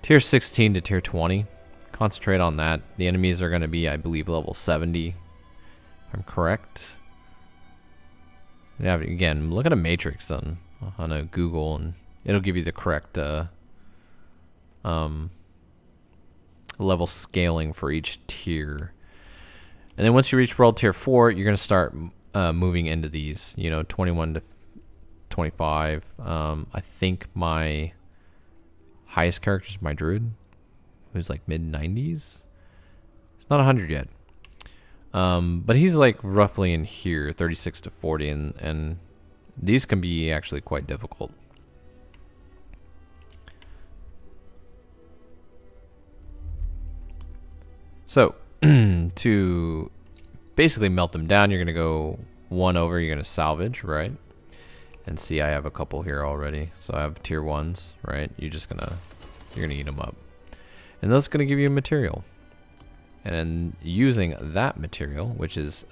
tier 16 to tier 20. Concentrate on that. The enemies are going to be, I believe, level 70, if I'm correct. Yeah, again, look at a matrix on a Google, and it'll give you the correct level scaling for each tier. And then once you reach world tier 4, you're going to start moving into these, you know, 21 to 25. I think my highest character is my druid, who's like mid-90s. It's not 100 yet. But he's like roughly in here, 36 to 40, and these can be actually quite difficult. So, to basically melt them down, you're going to go 1 over, you're going to salvage, right? And see, I have a couple here already. So I have tier 1s, right? You're gonna eat them up. And that's going to give you a material. And then using that material, which is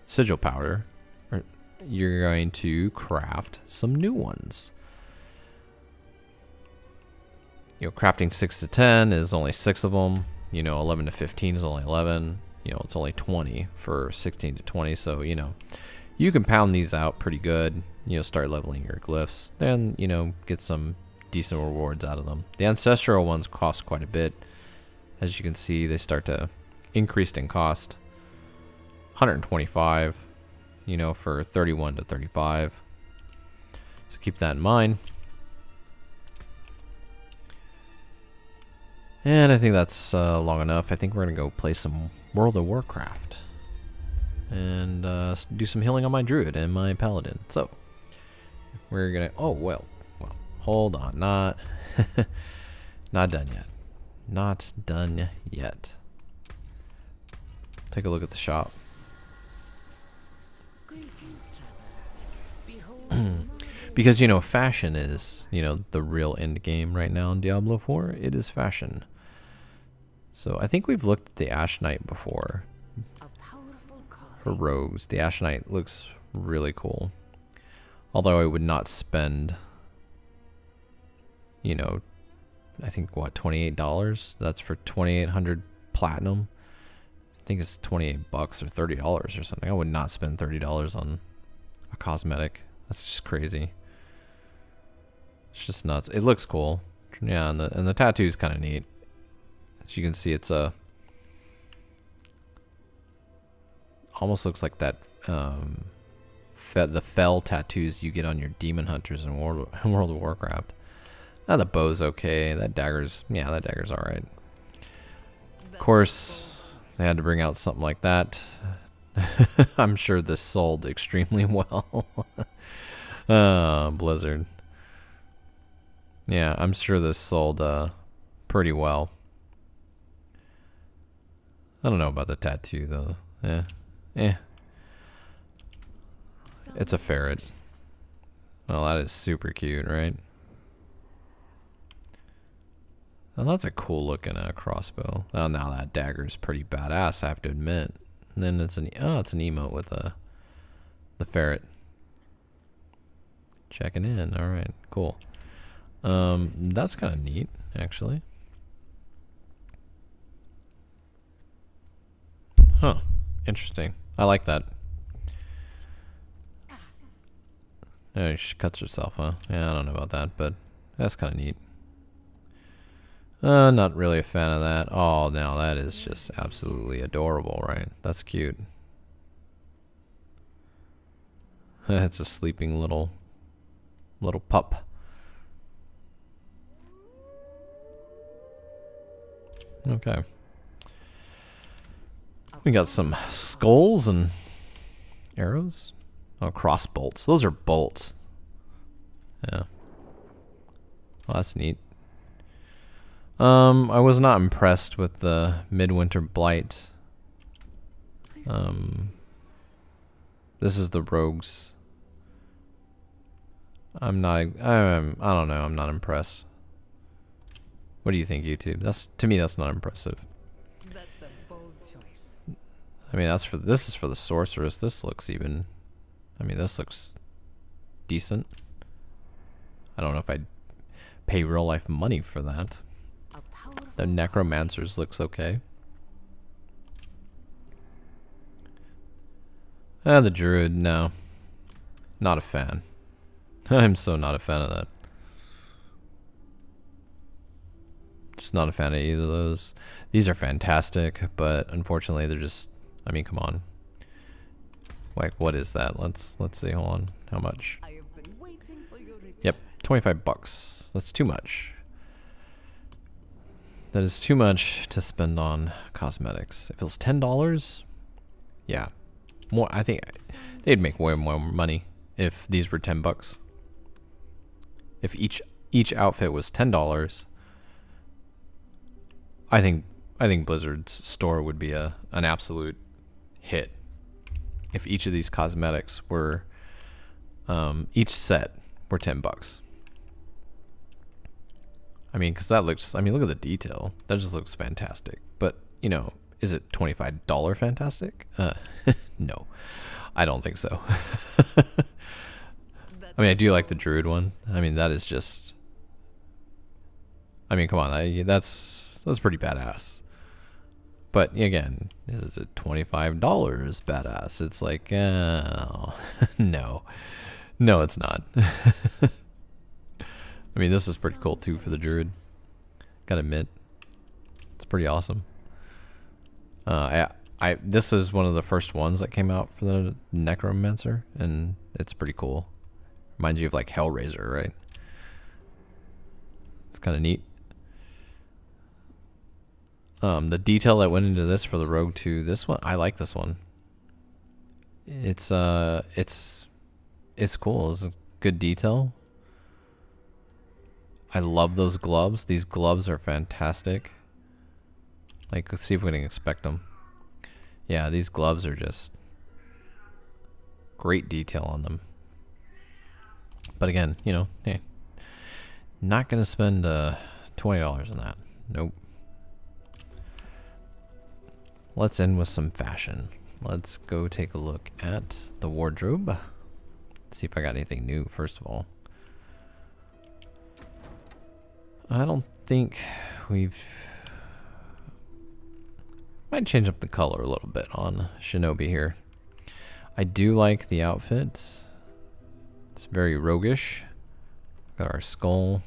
sigil powder, you're going to craft some new ones. You know, crafting 6 to 10 is only 6 of them. You know, 11 to 15 is only 11. You know, it's only 20 for 16 to 20. So, you know, you can pound these out pretty good. You know, start leveling your glyphs. Then, you know, get some decent rewards out of them. The ancestral ones cost quite a bit. As you can see, they start to increase in cost. 125, you know, for 31 to 35. So keep that in mind. And I think that's long enough. I think we're gonna go play some World of Warcraft and do some healing on my druid and my paladin. So we're gonna. Oh well, hold on, not not done yet. Not done yet. Take a look at the shop. Because, you know, fashion is, you know, the real end game right now in Diablo 4. It is fashion. So I think we've looked at the Ash Knight before. For rogues. The Ash Knight looks really cool. Although I would not spend, you know, I think, what, $28? That's for 2,800 platinum. I think it's 28 bucks or $30 or something. I would not spend $30 on a cosmetic. That's just crazy. It's just nuts. It looks cool. Yeah, and the tattoo is kind of neat. As you can see, it's a almost looks like that the fell tattoos you get on your demon hunters in World of Warcraft. The bow's okay. That dagger's all right. Of course, they had to bring out something like that. I'm sure this sold extremely well. Blizzard. Yeah, I'm sure this sold pretty well. I don't know about the tattoo though. It's a ferret. Well, that is super cute, right? Well, that's a cool looking crossbow. Oh, now that dagger is pretty badass, I have to admit. And then it's an emote with the ferret. Checking in. All right, cool. That's kind of neat, actually. Huh. Interesting. I like that. Oh, she cuts herself, huh? Yeah, I don't know about that, but that's kind of neat. Not really a fan of that. Oh, now that is just absolutely adorable, right? That's cute. It's a sleeping little pup. Okay. We got some skulls and arrows. Oh, cross bolts. Those are bolts. Yeah. Well, that's neat. I was not impressed with the Midwinter Blight. This is the rogues. I don't know. I'm not impressed. What do you think, YouTube? To me, that's not impressive. That's a bold choice. I mean, this is for the sorceress. This looks even. I mean, this looks decent. I don't know if I'd pay real life money for that. The necromancer's looks okay. The druid, no. Not a fan. I'm so not a fan of that. Just not a fan of either of those. These are fantastic, but unfortunately they're just, I mean, come on. Like, what is that? Let's see, hold on. How much? I have been waiting for your return. Yep, 25 bucks. That's too much. That is too much to spend on cosmetics. If it was $10, yeah. More, I think they'd make way more money if these were 10 bucks. If each outfit was $10, I think Blizzard's store would be an absolute hit. If each of these cosmetics were each set were 10 bucks. I mean, because that looks, I mean, look at the detail. That just looks fantastic. But, you know, is it $25 fantastic? No, I don't think so. I mean, I do like the druid one. I mean, that is just, I mean, come on, that's pretty badass. But again, is it $25 badass? It's like, no, it's not. I mean, this is pretty cool too for the druid. Gotta admit, it's pretty awesome. This is one of the first ones that came out for the necromancer, and it's pretty cool. Reminds you of like Hellraiser, right? It's kind of neat. The detail that went into this for the Rogue 2, this one, I like this one. It's cool. It's a good detail. I love those gloves. These gloves are fantastic. Like, let's see if we can inspect them. Yeah, these gloves are just great detail on them. But again, you know, hey, not gonna spend $20 on that. Nope. Let's end with some fashion. Let's go take a look at the wardrobe. See if I got anything new, first of all. I don't think we've... Might change up the color a little bit on Shinobi here. I do like the outfit. It's very roguish. Got our skull.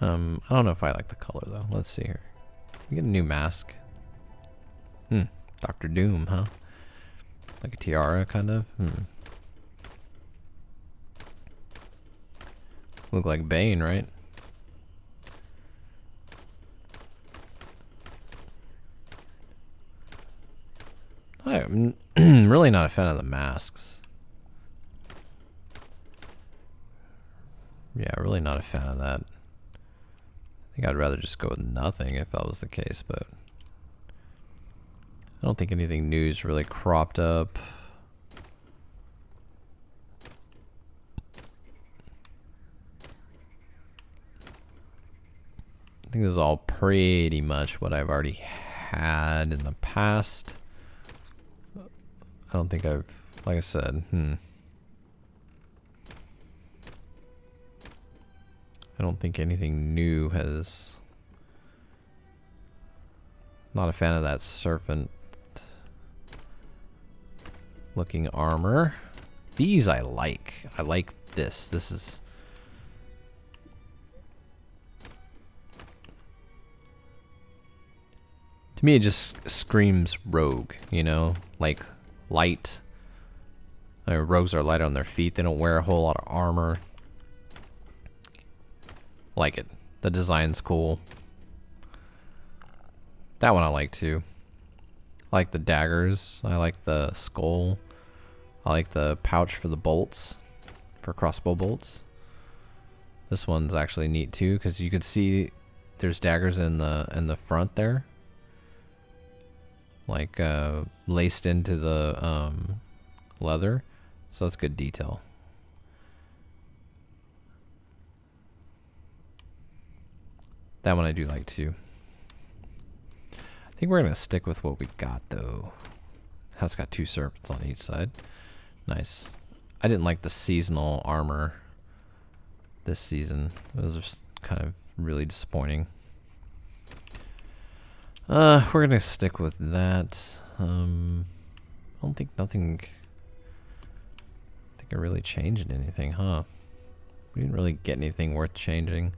I don't know if I like the color though. Let's see here. We get a new mask. Dr. Doom, huh? Like a tiara, kind of. Look like Bane, right? I'm really not a fan of the masks. Yeah, really not a fan of that. I think I'd rather just go with nothing if that was the case, but I don't think anything new is really cropped up. I think this is all pretty much what I've already had in the past. I don't think I've, like I said, I don't think anything new has... Not a fan of that serpent looking armor. These I like. I like this. This is... To me, it just screams rogue, you know? Like, light. Rogues are light on their feet. They don't wear a whole lot of armor. Like it. The design's cool. That one I like too. I like the daggers. I like the skull. I like the pouch for the bolts, for crossbow bolts. This one's actually neat too, because you can see there's daggers in the front there, like laced into the leather. So that's good detail. That one I do like too. I think we're gonna stick with what we got though. It's got two serpents on each side. Nice. I didn't like the seasonal armor this season. It was just kind of really disappointing. We're gonna stick with that. I don't think nothing. I think it really changed anything, huh? We didn't really get anything worth changing.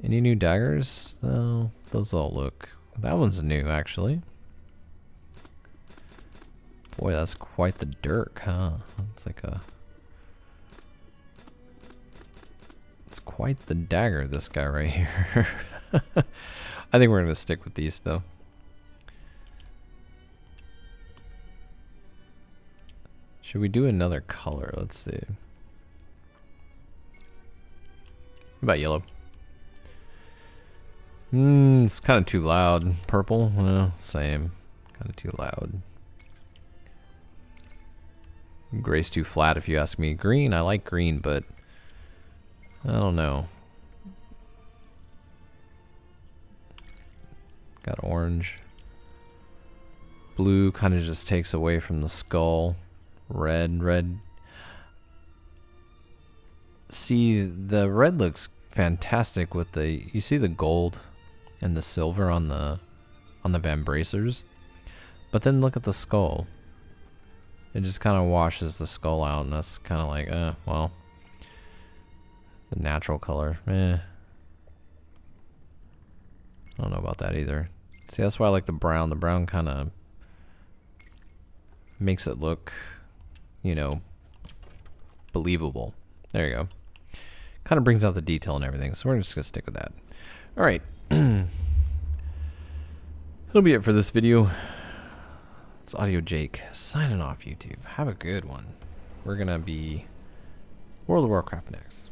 Any new daggers? No, those all look. That one's new, actually. Boy, that's quite the dirk, huh? It's like a... It's quite the dagger, this guy right here. I think we're going to stick with these, though. Should we do another color? Let's see. What about yellow? It's kind of too loud. Purple? Well, same. Kind of too loud. Gray's too flat if you ask me. Green, I like green, but I don't know. Got orange. Blue kind of just takes away from the skull. Red. See, the red looks fantastic with the, you see the gold and the silver on the vambracers, but then look at the skull. It just kind of washes the skull out, and that's kind of like, well, the natural color, I don't know about that either. See, that's why I like the brown. The brown kind of makes it look, you know, believable. There you go. Kind of brings out the detail and everything, so we're just gonna stick with that. All right. That'll be it for this video. It's Audio Jake signing off YouTube. Have a good one. We're gonna be World of Warcraft next.